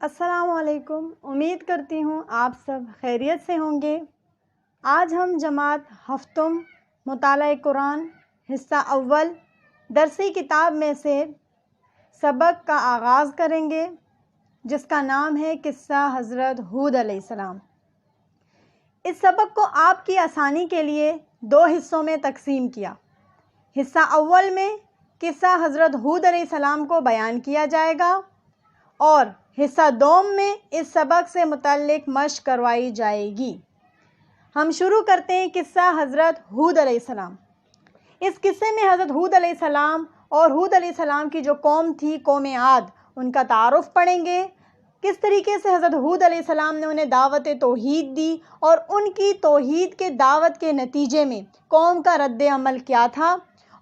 السلام علیکم۔ امید کرتی ہوں آپ سب خیریت سے ہوں گے۔ آج ہم جماعت ہفتم مطالعہ قرآن حصہ اول درسی کتاب میں سے سبق کا آغاز کریں گے، جس کا نام ہے قصہ حضرت ہود علیہ السلام۔ اس سبق کو آپ کی آسانی کے لیے 2 حصوں میں تقسیم کیا۔ حصہ اول میں قصہ حضرت ہود علیہ السلام کو بیان کیا جائے گا اور حصہ دوم میں اس سبق سے متعلق مشق کروائی جائے گی۔ ہم شروع کرتے ہیں قصہ حضرت ہود علیہ السلام۔ اس قصے میں حضرت ہود علیہ السلام اور ہود علیہ السلام کی جو قوم تھی، قوم عاد، ان کا تعارف پڑھیں گے۔ کس طریقے سے حضرت ہود علیہ السلام نے انہیں دعوت توحید دی اور ان کی توحید کے دعوت کے نتیجے میں قوم کا رد عمل کیا تھا،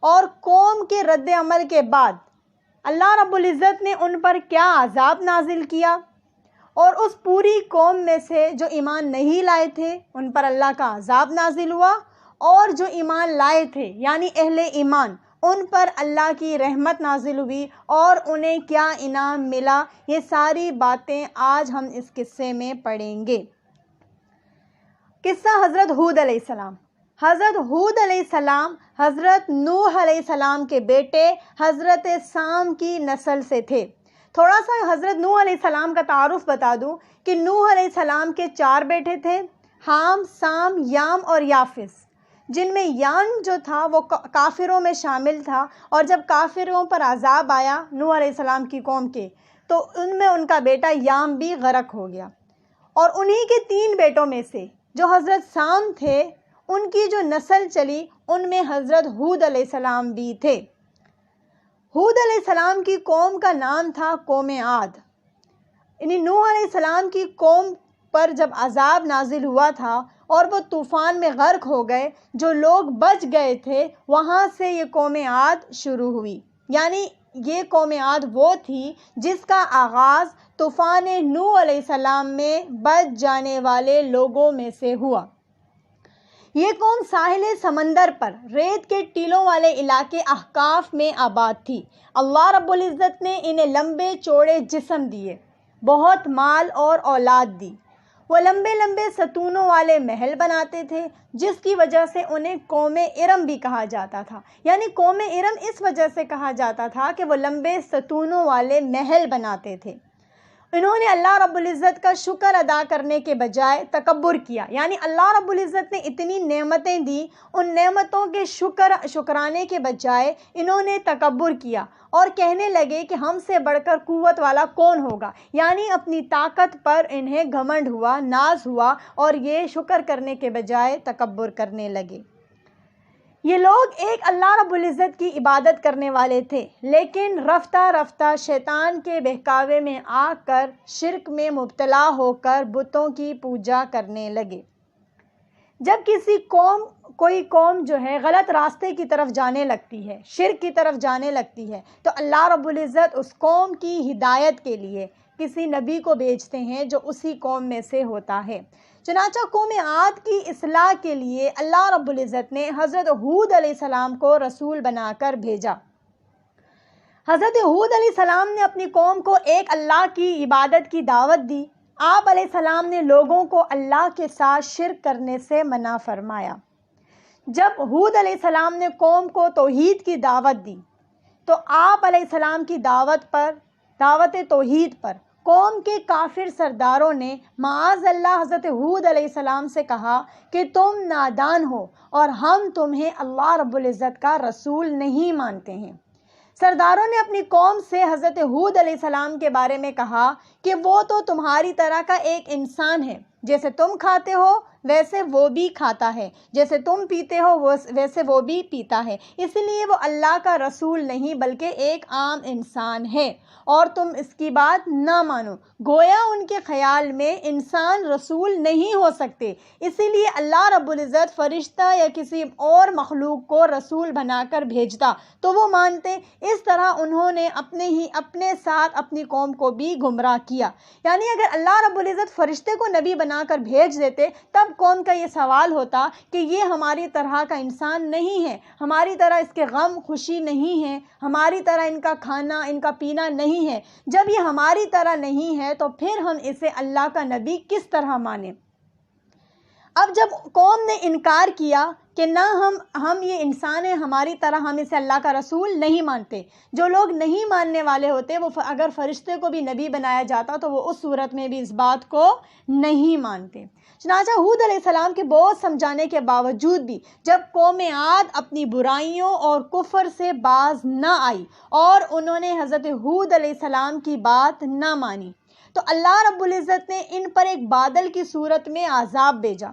اور قوم کے رد عمل کے بعد اللہ رب العزت نے ان پر کیا عذاب نازل کیا، اور اس پوری قوم میں سے جو ایمان نہیں لائے تھے ان پر اللہ کا عذاب نازل ہوا، اور جو ایمان لائے تھے یعنی اہل ایمان، ان پر اللہ کی رحمت نازل ہوئی اور انہیں کیا انعام ملا۔ یہ ساری باتیں آج ہم اس قصے میں پڑھیں گے۔ قصہ حضرت ہود علیہ السلام۔ حضرت ہود علیہ السلام حضرت نوح علیہ السلام کے بیٹے حضرت سام کی نسل سے تھے۔ تھوڑا سا حضرت نوح علیہ السلام کا تعارف بتا دوں کہ نوح علیہ السلام کے 4 بیٹے تھے، حام، سام، یام اور یافس، جن میں یام جو تھا وہ کافروں میں شامل تھا، اور جب کافروں پر عذاب آیا نوح علیہ السلام کی قوم کے، تو ان میں ان کا بیٹا یام بھی غرق ہو گیا۔ اور انہی کے 3 بیٹوں میں سے جو حضرت سام تھے، ان کی جو نسل چلی ان میں حضرت ہود علیہ السلام بھی تھے۔ ہود علیہ السلام کی قوم کا نام تھا قوم عاد۔ یعنی نوح علیہ السلام کی قوم پر جب عذاب نازل ہوا تھا اور وہ طوفان میں غرق ہو گئے، جو لوگ بچ گئے تھے وہاں سے یہ قوم عاد شروع ہوئی۔ یعنی یہ قوم عاد وہ تھی جس کا آغاز طوفان نوح علیہ السلام میں بچ جانے والے لوگوں میں سے ہوا۔ یہ قوم ساحل سمندر پر ریت کے ٹیلوں والے علاقے احقاف میں آباد تھی۔ اللہ رب العزت نے انہیں لمبے چوڑے جسم دیے، بہت مال اور اولاد دی۔ وہ لمبے لمبے ستونوں والے محل بناتے تھے، جس کی وجہ سے انہیں قوم ارم بھی کہا جاتا تھا۔ یعنی قوم ارم اس وجہ سے کہا جاتا تھا کہ وہ لمبے ستونوں والے محل بناتے تھے۔ انہوں نے اللہ رب العزت کا شکر ادا کرنے کے بجائے تکبر کیا۔ یعنی اللہ رب العزت نے اتنی نعمتیں دی، ان نعمتوں کے شکرانے کے بجائے انہوں نے تکبر کیا اور کہنے لگے کہ ہم سے بڑھ کر قوت والا کون ہوگا۔ یعنی اپنی طاقت پر انہیں گھمنڈ ہوا، ناز ہوا، اور یہ شکر کرنے کے بجائے تکبر کرنے لگے۔ یہ لوگ ایک اللہ رب العزت کی عبادت کرنے والے تھے، لیکن رفتہ رفتہ شیطان کے بہکاوے میں آ کر شرک میں مبتلا ہو کر بتوں کی پوجا کرنے لگے۔ جب کوئی قوم جو ہے غلط راستے کی طرف جانے لگتی ہے، شرک کی طرف جانے لگتی ہے، تو اللہ رب العزت اس قوم کی ہدایت کے لیے کسی نبی کو بھیجتے ہیں جو اسی قوم میں سے ہوتا ہے۔ چنانچہ قوم عاد کی اصلاح کے لیے اللہ رب العزت نے حضرت ہود علیہ السلام کو رسول بنا کر بھیجا۔ حضرت ہود علیہ السلام نے اپنی قوم کو ایک اللہ کی عبادت کی دعوت دی۔ آپ علیہ السلام نے لوگوں کو اللہ کے ساتھ شرک کرنے سے منع فرمایا۔ جب ہود علیہ السلام نے قوم کو توحید کی دعوت دی، تو آپ علیہ السلام کی دعوت توحید پر قوم کے کافر سرداروں نے معاذ اللہ حضرت ہود علیہ السلام سے کہا کہ تم نادان ہو اور ہم تمہیں اللہ رب العزت کا رسول نہیں مانتے ہیں۔ سرداروں نے اپنی قوم سے حضرت ہود علیہ السلام کے بارے میں کہا کہ وہ تو تمہاری طرح کا ایک انسان ہے، جیسے تم کھاتے ہو ویسے وہ بھی کھاتا ہے، جیسے تم پیتے ہو ویسے وہ بھی پیتا ہے، اس لیے وہ اللہ کا رسول نہیں بلکہ ایک عام انسان ہے، اور تم اس کی بات نہ مانو۔ گویا ان کے خیال میں انسان رسول نہیں ہو سکتے، اسی لیے اللہ رب العزت فرشتہ یا کسی اور مخلوق کو رسول بنا کر بھیجتا تو وہ مانتے۔ اس طرح انہوں نے اپنے ساتھ اپنی قوم کو بھی گمراہ کیا۔ یعنی اگر اللہ رب العزت فرشتے کو نبی بنا کر بھیج دیتے، تب عرب قوم کا یہ سوال ہوتا کہ یہ ہماری طرح کا انسان نہیں ہے، ہماری طرح اس کے غم خوشی نہیں ہے، ہماری طرح ان کا کھانا ان کا پینا نہیں ہے، جب یہ ہماری طرح نہیں ہے تو پھر ہم اسے اللہ کا نبی کس طرح مانیں؟ اب جب قوم نے انکار کیا کہ نہ ہم یہ انسان ہیں ہماری طرح، ہم اسے اللہ کا رسول نہیں مانتے، جو لوگ نہیں ماننے والے ہوتے وہ اگر فرشتے کو بھی نبی بنایا جاتا تو وہ اس صورت میں بھی اس بات کو نہیں مانتے۔ چنانچہ ہود علیہ السلام کے بہت سمجھانے کے باوجود بھی جب قوم عاد اپنی برائیوں اور کفر سے باز نہ آئی اور انہوں نے حضرت ہود علیہ السلام کی بات نہ مانی تو اللہ رب العزت نے ان پر ایک بادل کی صورت میں عذاب بھیجا۔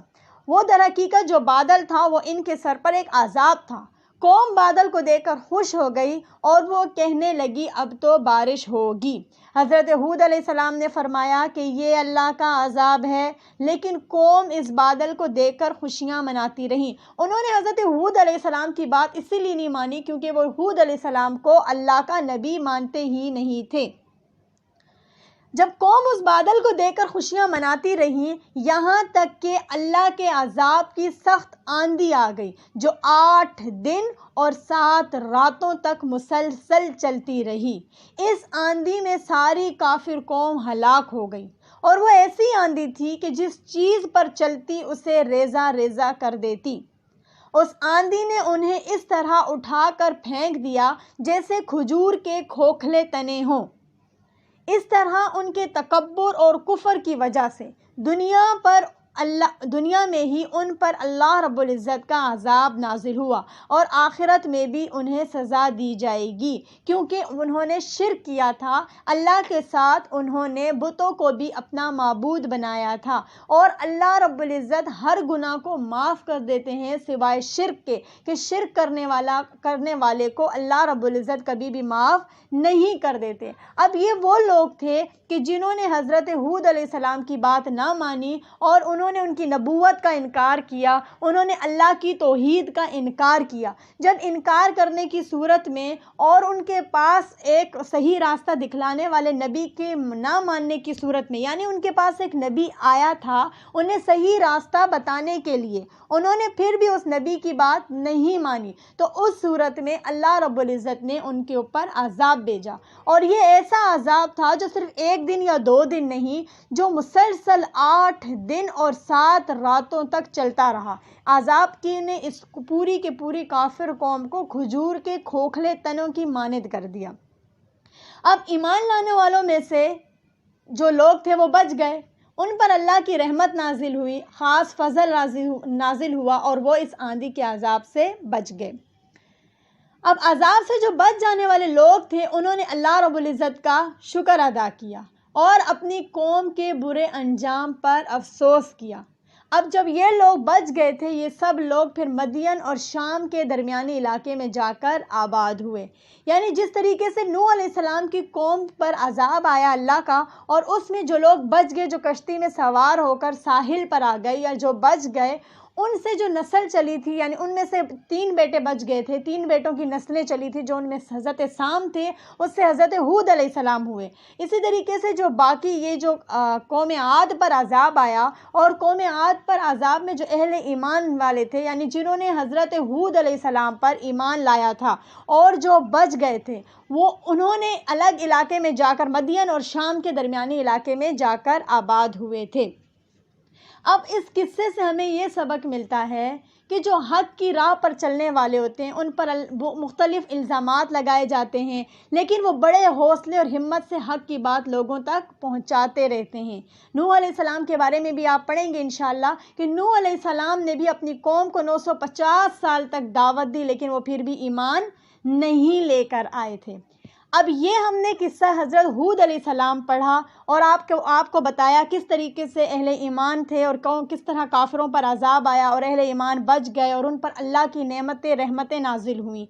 وہ در حقیقت جو بادل تھا وہ ان کے سر پر ایک عذاب تھا۔ قوم بادل کو دیکھ کر خوش ہو گئی اور وہ کہنے لگی اب تو بارش ہوگی۔ حضرت ہود علیہ السلام نے فرمایا کہ یہ اللہ کا عذاب ہے، لیکن قوم اس بادل کو دیکھ کر خوشیاں مناتی رہیں۔ انہوں نے حضرت ہود علیہ السلام کی بات اسی لیے نہیں مانی کیونکہ وہ ہود علیہ السلام کو اللہ کا نبی مانتے ہی نہیں تھے۔ جب قوم اس بادل کو دیکھ کر خوشیاں مناتی رہیں، یہاں تک کہ اللہ کے عذاب کی سخت آندھی آ گئی جو 8 دن اور 7 راتوں تک مسلسل چلتی رہی۔ اس آندھی میں ساری کافر قوم ہلاک ہو گئی، اور وہ ایسی آندھی تھی کہ جس چیز پر چلتی اسے ریزہ ریزہ کر دیتی۔ اس آندھی نے انہیں اس طرح اٹھا کر پھینک دیا جیسے کھجور کے کھوکھلے تنے ہوں۔ اس طرح ان کے تکبر اور کفر کی وجہ سے دنیا میں ہی ان پر اللہ رب العزت کا عذاب نازل ہوا، اور آخرت میں بھی انہیں سزا دی جائے گی کیونکہ انہوں نے شرک کیا تھا اللہ کے ساتھ، انہوں نے بتوں کو بھی اپنا معبود بنایا تھا، اور اللہ رب العزت ہر گناہ کو معاف کر دیتے ہیں سوائے شرک کے، کہ شرک کرنے والے کو اللہ رب العزت کبھی بھی معاف نہیں کر دیتے۔ اب یہ وہ لوگ تھے کہ جنہوں نے حضرت ہود علیہ السلام کی بات نہ مانی اور انہوں نے ان کی نبوت کا انکار کیا، انہوں نے اللہ کی توحید کا انکار کیا۔ جب انکار کرنے کی صورت میں اور ان کے پاس ایک صحیح راستہ دکھلانے والے نبی کے نہ ماننے کی صورت میں، یعنی ان کے پاس ایک نبی آیا تھا انہیں صحیح راستہ بتانے کے لیے، انہوں نے پھر بھی اس نبی کی بات نہیں مانی، تو اس صورت میں اللہ رب العزت نے ان کے اوپر عذاب بھیجا، اور یہ ایسا عذاب تھا جو صرف 1 دن یا 2 دن نہیں، جو مسلسل 8 دن اور 7 راتوں تک چلتا رہا۔ عذاب کی نے اس پوری کے پوری کافر قوم کو کھجور کے کھوکھلے تنوں کی مانند کر دیا۔ اب ایمان لانے والوں میں سے جو لوگ تھے وہ بچ گئے، ان پر اللہ کی رحمت نازل ہوئی، خاص فضل نازل ہوا، اور وہ اس آندھی کے عذاب سے بچ گئے۔ اب عذاب سے جو بچ جانے والے لوگ تھے انہوں نے اللہ رب العزت کا شکر ادا کیا اور اپنی قوم کے برے انجام پر افسوس کیا۔ اب جب یہ لوگ بچ گئے تھے، یہ سب لوگ پھر مدین اور شام کے درمیانی علاقے میں جا کر آباد ہوئے۔ یعنی جس طریقے سے نوح علیہ السلام کی قوم پر عذاب آیا اللہ کا، اور اس میں جو لوگ بچ گئے، جو کشتی میں سوار ہو کر ساحل پر آ گئے یا جو بچ گئے، ان سے جو نسل چلی تھی، یعنی ان میں سے 3 بیٹے بچ گئے تھے، 3 بیٹوں کی نسلیں چلی تھی، جو ان میں حضرت سام تھے، اس سے حضرت ہود علیہ السلام ہوئے۔ اسی طریقے سے جو باقی یہ جو قوم عاد پر عذاب آیا، اور قوم عاد پر عذاب میں جو اہل ایمان والے تھے، یعنی جنہوں نے حضرت ہود علیہ السلام پر ایمان لایا تھا اور جو بچ گئے تھے، انہوں نے الگ علاقے میں جا کر مدین اور شام کے درمیانی علاقے میں جا کر آباد ہوئے تھے۔ اب اس قصے سے ہمیں یہ سبق ملتا ہے کہ جو حق کی راہ پر چلنے والے ہوتے ہیں ان پر مختلف الزامات لگائے جاتے ہیں، لیکن وہ بڑے حوصلے اور ہمت سے حق کی بات لوگوں تک پہنچاتے رہتے ہیں۔ نوح علیہ السلام کے بارے میں بھی آپ پڑھیں گے انشاءاللہ کہ نوح علیہ السلام نے بھی اپنی قوم کو 950 سال تک دعوت دی، لیکن وہ پھر بھی ایمان نہیں لے کر آئے تھے۔ اب یہ ہم نے قصہ حضرت ہود علیہ السلام پڑھا اور آپ کو بتایا کس طریقے سے اہل ایمان تھے اور کس طرح کافروں پر عذاب آیا اور اہل ایمان بچ گئے اور ان پر اللہ کی نعمتیں رحمتیں نازل ہوئیں۔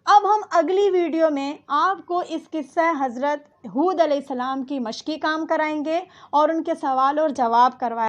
اب ہم اگلی ویڈیو میں آپ کو اس قصہ حضرت ہود علیہ السلام کی مشقی کام کرائیں گے اور ان کے سوال اور جواب کروائیں